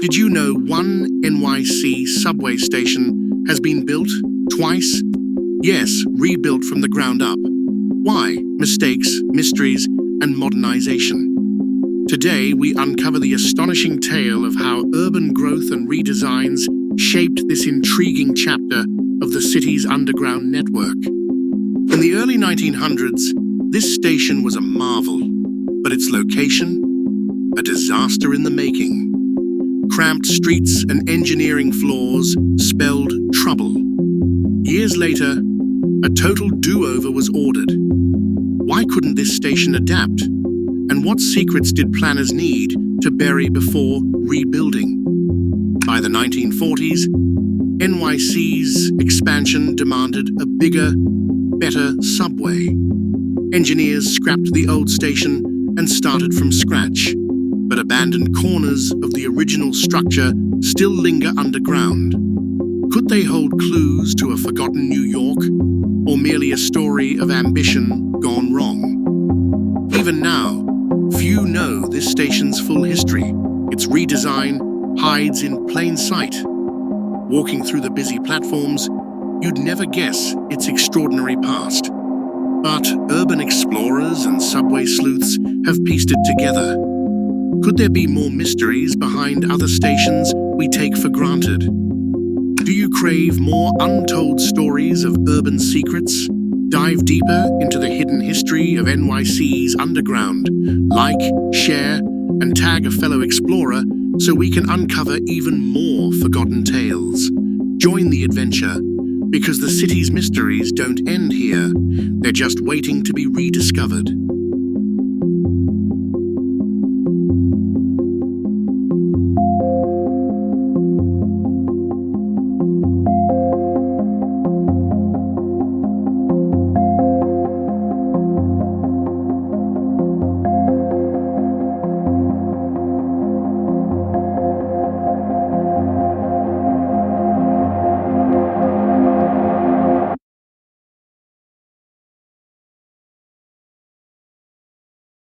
Did you know one NYC subway station has been built twice? Yes, rebuilt from the ground up. Why? Mistakes, mysteries, and modernization. Today, we uncover the astonishing tale of how urban growth and redesigns shaped this intriguing chapter of the city's underground network. In the early 1900s, this station was a marvel, but its location, a disaster in the making. Cramped streets and engineering flaws spelled trouble. Years later, a total do-over was ordered. Why couldn't this station adapt? And what secrets did planners need to bury before rebuilding? By the 1940s, NYC's expansion demanded a bigger, better subway. Engineers scrapped the old station and started from scratch, but abandoned corners of the original structure still linger underground. Could they hold clues to a forgotten New York, or merely a story of ambition gone wrong? Even now, few know this station's full history. Its redesign hides in plain sight. Walking through the busy platforms, you'd never guess its extraordinary past. But urban explorers and subway sleuths have pieced it together. Could there be more mysteries behind other stations we take for granted? Do you crave more untold stories of urban secrets? Dive deeper into the hidden history of NYC's underground. Like, share, and tag a fellow explorer so we can uncover even more forgotten tales. Join the adventure, because the city's mysteries don't end here. They're just waiting to be rediscovered.